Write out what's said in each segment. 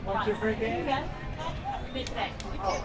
Want your free game? Okay.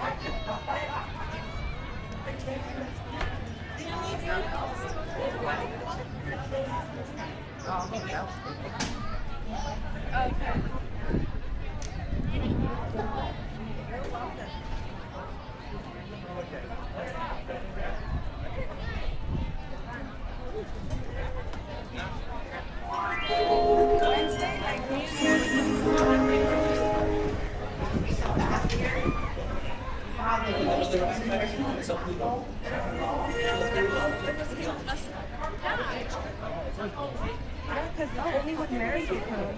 Because only with married people.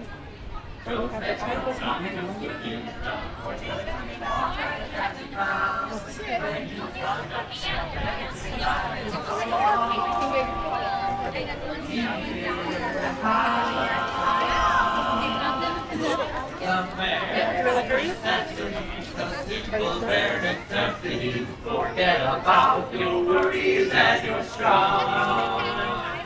Forget about your worries and your strife.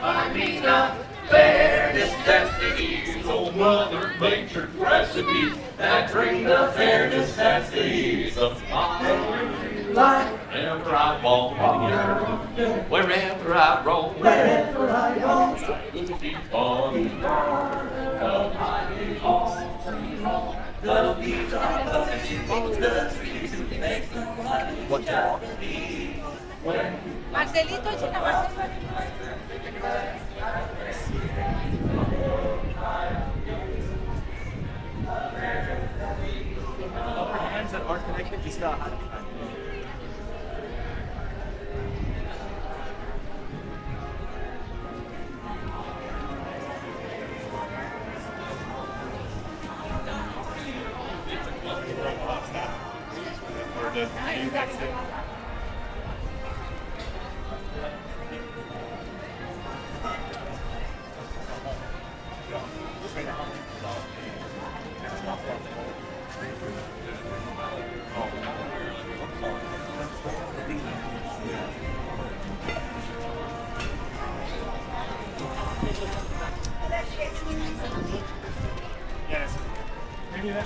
I mean the fairness destinies, old Mother Nature's recipes that bring the fairness that's the ease of my life. Wherever I walk, wherever I roam, wherever I go, it'll be fun. The leaves are touching the trees to make the light. Marcelito, échale a Hands that aren't connected to stop. Yes. Maybe that.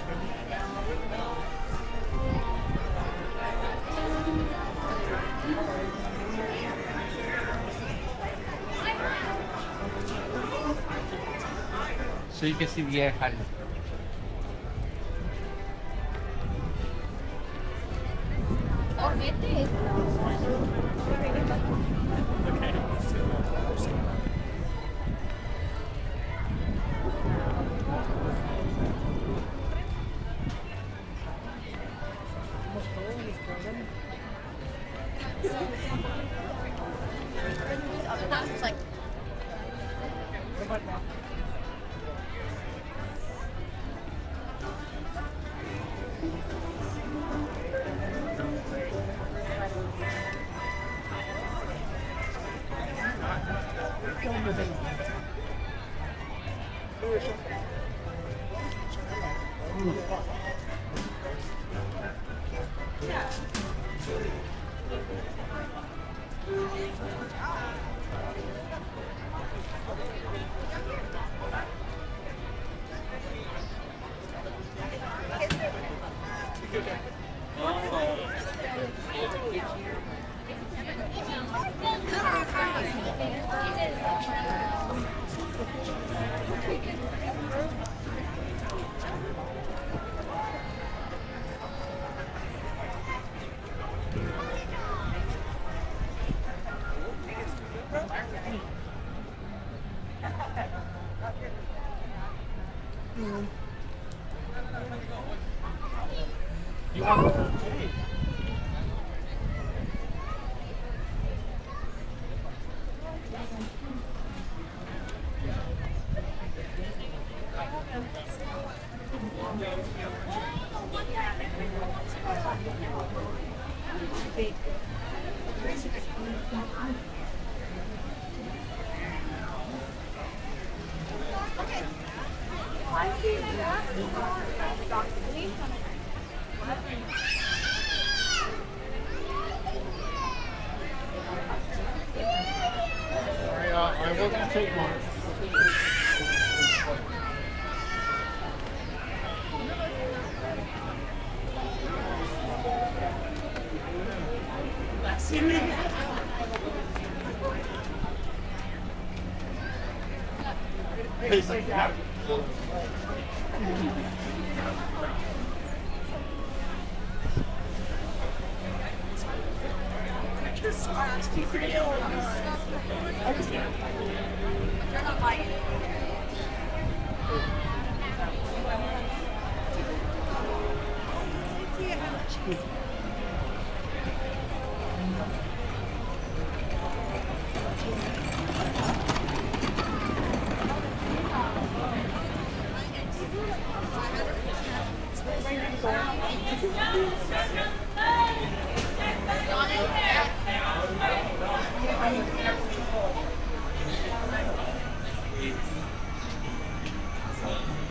So you can see the air hiding.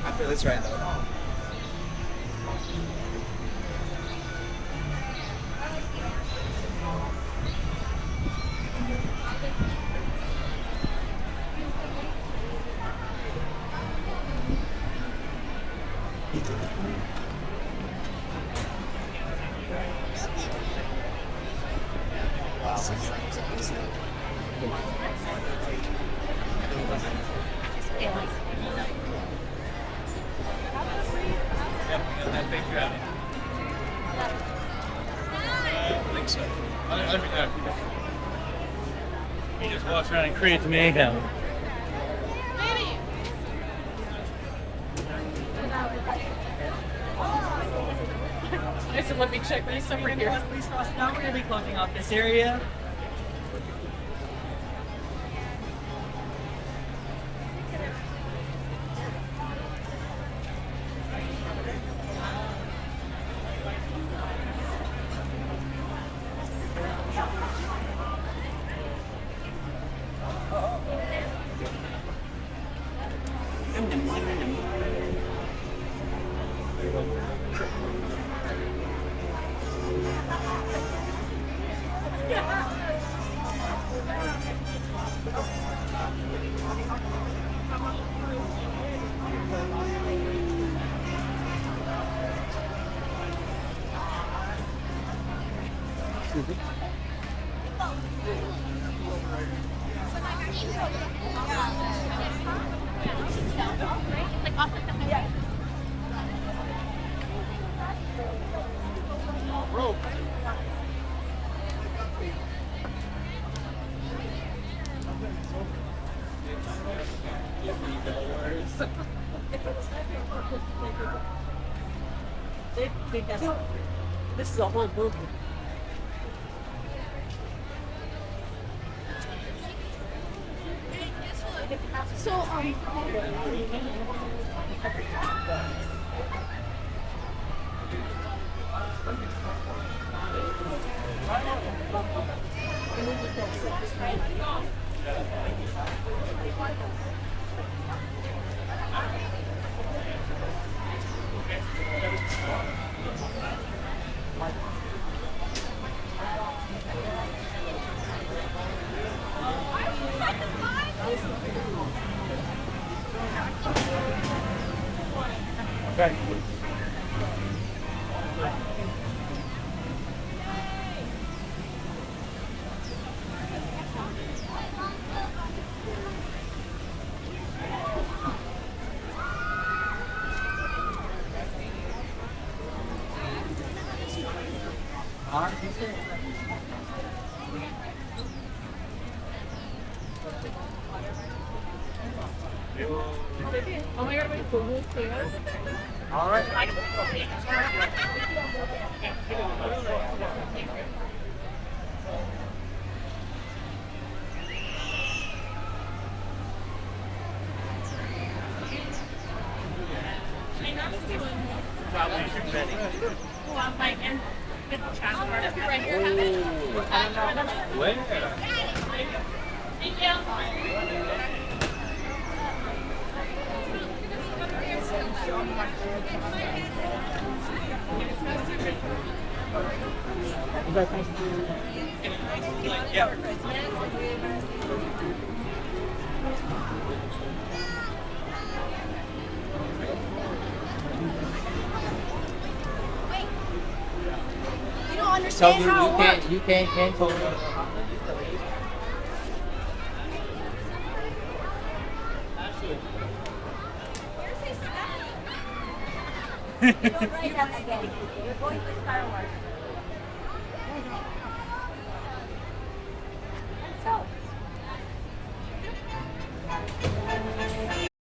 I feel it's right though. He just walks around and creates mayhem. So let me check this over here. Please cross. Now we're going to be closing off this area. This is a whole movie. So, Okay. Oh my god, wait, All right. You don't understand how it works. You can't cancel. Right up again. You're going to Star Wars.